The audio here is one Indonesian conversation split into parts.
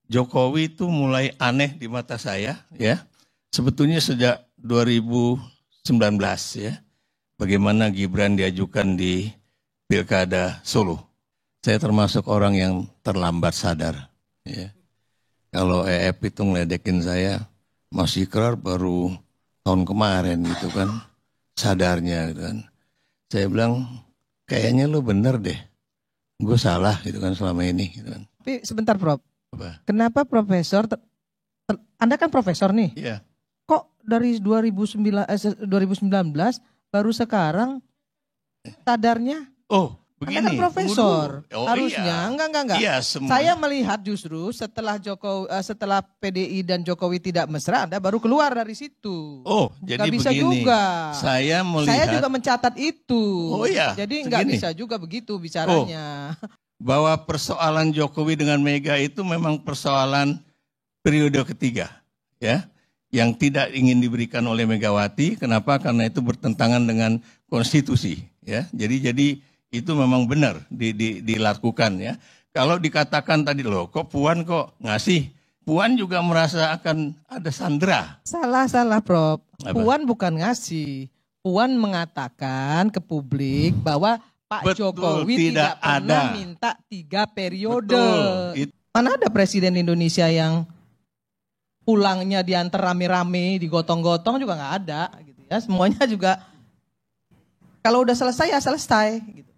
Jokowi itu mulai aneh di mata saya ya. Sebetulnya sejak 2019 ya. Bagaimana Gibran diajukan di Pilkada Solo. Saya termasuk orang yang terlambat sadar ya. Kalau EF itu ngeledekin saya, Mas Ikrar baru tahun kemarin gitu kan, sadarnya gitu kan. Saya bilang, kayaknya lu bener deh, gue salah gitu kan selama ini gitu kan. Tapi sebentar Prof, Apa? kenapa Profesor, Anda kan Profesor nih, Iya. kok dari 2019 baru sekarang sadarnya? Oh, begini. Anda kan Profesor, Oh, harusnya iya. enggak. Iya, semua. Saya melihat justru setelah PDI dan Jokowi tidak mesra, Anda baru keluar dari situ. Oh, jadi nggak bisa begini. juga. Saya melihat. Saya juga mencatat itu. Oh iya. Jadi nggak bisa juga begitu bicaranya. Bahwa persoalan Jokowi dengan Mega itu memang persoalan periode ketiga, ya, yang tidak ingin diberikan oleh Megawati. Kenapa? Karena itu bertentangan dengan konstitusi, ya. Jadi itu memang benar dilakukan, ya. Kalau dikatakan tadi loh, kok Puan kok ngasih? Puan juga merasa akan ada sandera. Salah Prof. Apa? Puan bukan ngasih. Puan mengatakan ke publik bahwa Pak Jokowi tidak pernah minta 3 periode. Betul. Mana ada presiden Indonesia yang pulangnya diantar rame-rame, digotong-gotong juga nggak ada, gitu ya. Semuanya juga kalau udah selesai ya selesai, gitu.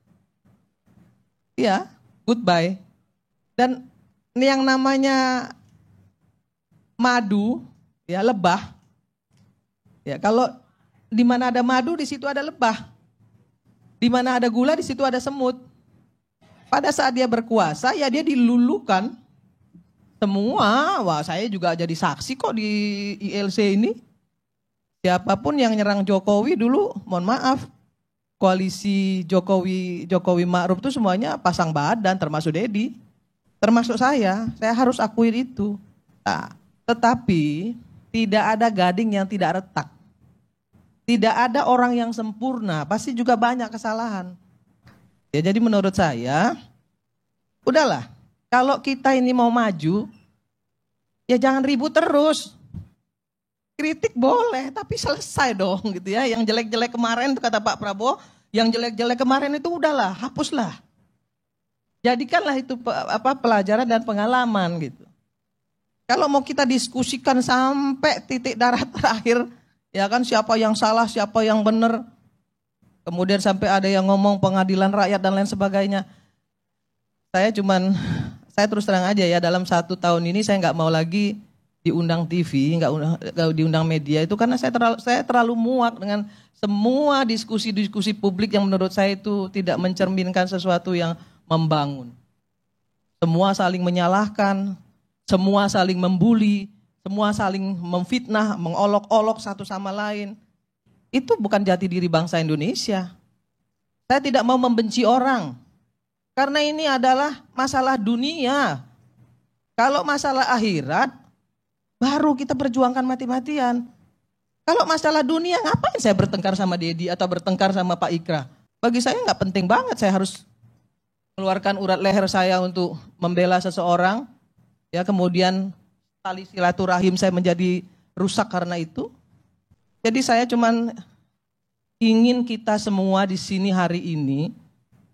Iya, goodbye. Dan yang namanya madu, ya lebah. Ya kalau di mana ada madu di situ ada lebah. Di mana ada gula di situ ada semut. Pada saat dia berkuasa ya dia dilulukan semua. Wah, saya juga jadi saksi kok di ILC ini. Siapapun yang nyerang Jokowi dulu, mohon maaf, koalisi Jokowi Ma'ruf itu semuanya pasang badan, termasuk Dedi, termasuk saya harus akui itu. Nah, tetapi tidak ada gading yang tidak retak. Tidak ada orang yang sempurna, pasti juga banyak kesalahan. Ya, jadi menurut saya, udahlah, kalau kita ini mau maju, ya jangan ribut terus. Kritik boleh, tapi selesai dong gitu ya. Yang jelek-jelek kemarin itu kata Pak Prabowo, yang jelek-jelek kemarin itu udahlah, hapuslah. Jadikanlah itu pelajaran dan pengalaman gitu. Kalau mau kita diskusikan sampai titik darah terakhir, ya kan siapa yang salah, siapa yang benar. Kemudian sampai ada yang ngomong pengadilan rakyat dan lain sebagainya. Saya terus terang aja ya, dalam 1 tahun ini saya nggak mau lagi diundang TV, nggak diundang media itu karena saya terlalu muak dengan semua diskusi-diskusi publik yang menurut saya itu tidak mencerminkan sesuatu yang membangun. Semua saling menyalahkan, semua saling membuli, semua saling memfitnah, mengolok-olok satu sama lain. Itu bukan jati diri bangsa Indonesia. Saya tidak mau membenci orang, karena ini adalah masalah dunia. Kalau masalah akhirat, baru kita perjuangkan mati-matian. Kalau masalah dunia, ngapain saya bertengkar sama Dedi atau bertengkar sama Pak Ikra? Bagi saya nggak penting banget saya harus mengeluarkan urat leher saya untuk membela seseorang. Ya, kemudian tali silaturahim saya menjadi rusak karena itu. Jadi saya cuman ingin kita semua di sini hari ini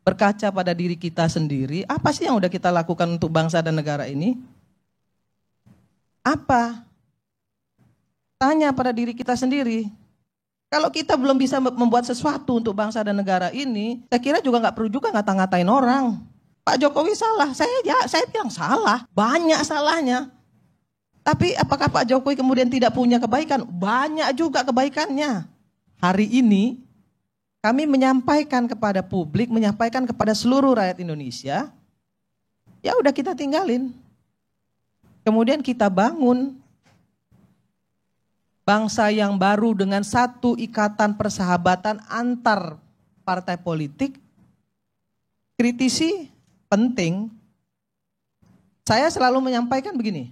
berkaca pada diri kita sendiri. Apa sih yang udah kita lakukan untuk bangsa dan negara ini? Apa? Tanya pada diri kita sendiri. Kalau kita belum bisa membuat sesuatu untuk bangsa dan negara ini, saya kira juga nggak perlu juga ngata-ngatain orang. Pak Jokowi salah, saya yang salah, banyak salahnya. Tapi apakah Pak Jokowi kemudian tidak punya kebaikan? Banyak juga kebaikannya. Hari ini kami menyampaikan kepada publik, menyampaikan kepada seluruh rakyat Indonesia, ya udah kita tinggalin. Kemudian kita bangun bangsa yang baru dengan satu ikatan persahabatan antar partai politik. Kritisi penting. Saya selalu menyampaikan begini.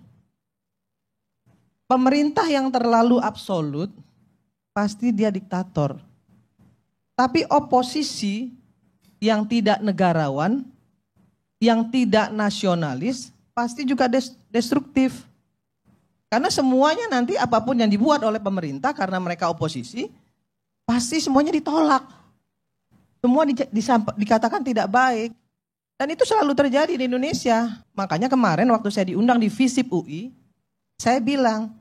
Pemerintah yang terlalu absolut pasti dia diktator. Tapi oposisi yang tidak negarawan, yang tidak nasionalis, pasti juga destruktif. Karena semuanya nanti apapun yang dibuat oleh pemerintah karena mereka oposisi, pasti semuanya ditolak. Semua dikatakan tidak baik. Dan itu selalu terjadi di Indonesia. Makanya kemarin waktu saya diundang di FISIP UI, saya bilang,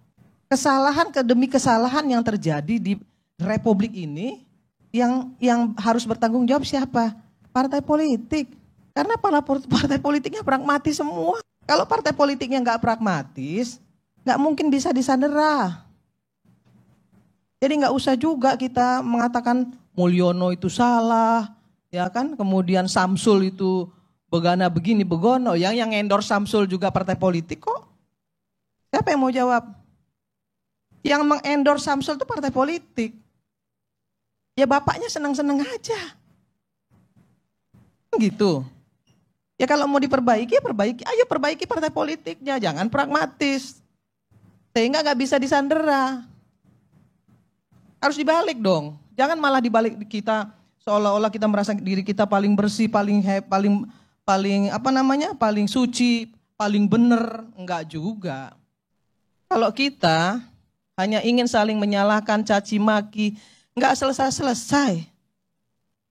kesalahan demi kesalahan yang terjadi di Republik ini, yang harus bertanggung jawab siapa? Partai politik. Karena partai politiknya pragmatis semua. Kalau partai politiknya nggak pragmatis, nggak mungkin bisa disandera. Jadi nggak usah juga kita mengatakan Mulyono itu salah, ya kan? Kemudian Samsul itu begana begini begono. Yang endorse Samsul juga partai politik kok. Siapa yang mau jawab? Yang mengendorse Samsul itu partai politik. Ya bapaknya senang-senang aja. Gitu. Ya kalau mau diperbaiki, ya perbaiki. Ayo perbaiki partai politiknya, jangan pragmatis. Sehingga nggak bisa disandera. Harus dibalik dong. Jangan malah dibalik kita seolah-olah kita merasa diri kita paling bersih, paling suci, paling benar. Enggak juga. Kalau kita hanya ingin saling menyalahkan, caci maki, enggak selesai-selesai.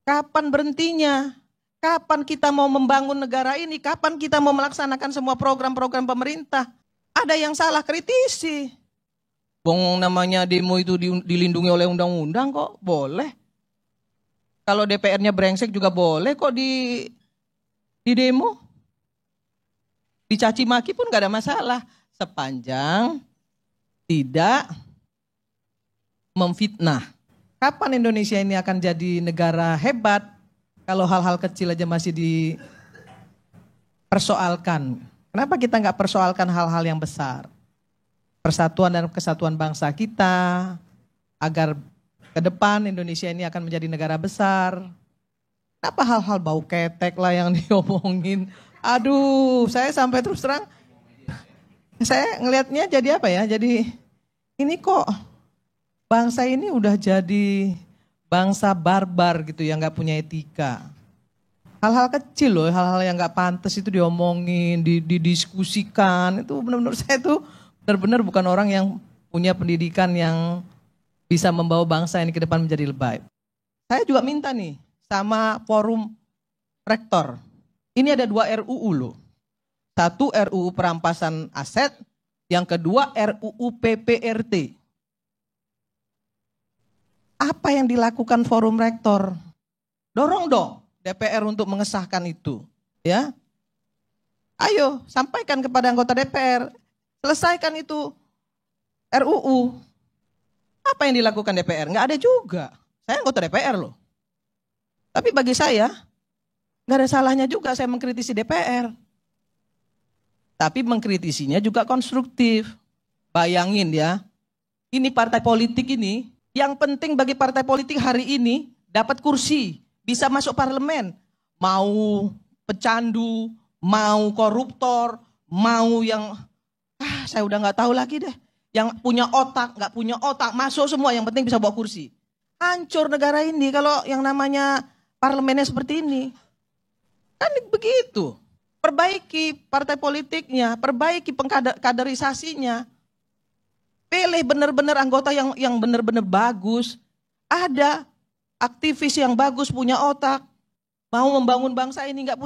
Kapan berhentinya? Kapan kita mau membangun negara ini? Kapan kita mau melaksanakan semua program-program pemerintah? Ada yang salah, kritisi. Bong namanya demo itu dilindungi oleh undang-undang kok, boleh. Kalau DPR-nya brengsek juga boleh kok di demo. Dicaci maki pun gak ada masalah. Sepanjang tidak memfitnah. Kapan Indonesia ini akan jadi negara hebat? Kalau hal-hal kecil aja masih dipersoalkan. Kenapa kita nggak persoalkan hal-hal yang besar? Persatuan dan kesatuan bangsa kita, agar ke depan Indonesia ini akan menjadi negara besar. Kenapa hal-hal bau ketek lah yang diomongin? Aduh, saya sampai terus terang, saya ngelihatnya jadi apa ya? Jadi ini kok bangsa ini udah jadi bangsa barbar gitu yang nggak punya etika. Hal-hal kecil loh, hal-hal yang nggak pantas itu diomongin, didiskusikan. Itu benar-benar saya tuh benar-benar bukan orang yang punya pendidikan yang bisa membawa bangsa ini ke depan menjadi lebih baik. Saya juga minta nih sama forum rektor. Ini ada 2 RUU loh. 1 RUU perampasan aset, yang kedua RUU PPRT. Apa yang dilakukan forum rektor? Dorong dong DPR untuk mengesahkan itu, ya. Ayo sampaikan kepada anggota DPR, selesaikan itu RUU. Apa yang dilakukan DPR? Nggak ada juga. Saya anggota DPR loh. Tapi bagi saya nggak ada salahnya juga saya mengkritisi DPR. Tapi mengkritisinya juga konstruktif. Bayangin ya, ini partai politik ini. Yang penting bagi partai politik hari ini dapat kursi, bisa masuk parlemen. Mau pecandu, mau koruptor, mau yang saya udah nggak tahu lagi deh. Yang punya otak, nggak punya otak, masuk semua. Yang penting bisa bawa kursi. Hancur negara ini kalau yang namanya parlemennya seperti ini. Kan begitu. Perbaiki partai politiknya, perbaiki kaderisasinya. Pilih benar-benar anggota yang benar-benar bagus. Ada aktivis yang bagus, punya otak, mau membangun bangsa ini, nggak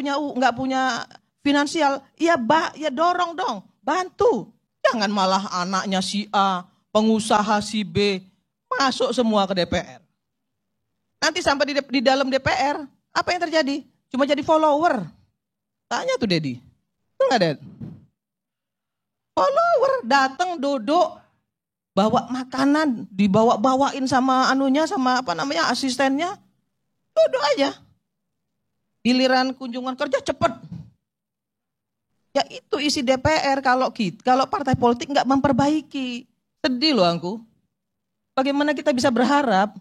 punya finansial, ya dorong dong, bantu. Jangan malah anaknya si A, pengusaha si B, masuk semua ke DPR. Nanti sampai di dalam DPR, apa yang terjadi? Cuma jadi follower. Tanya tuh Dedi, betul nggak Ded? Follower datang duduk. Bawa makanan, dibawa-bawain sama asistennya. Duduk aja. Giliran kunjungan kerja cepet. Ya itu isi DPR kalau partai politik nggak memperbaiki. Sedih loh aku. Bagaimana kita bisa berharap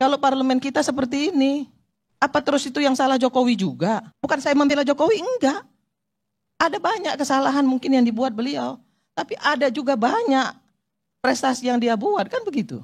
kalau parlemen kita seperti ini? Apa terus itu yang salah Jokowi juga? Bukan saya membela Jokowi, enggak. Ada banyak kesalahan mungkin yang dibuat beliau. Tapi ada juga banyak prestasi yang dia buat, kan begitu.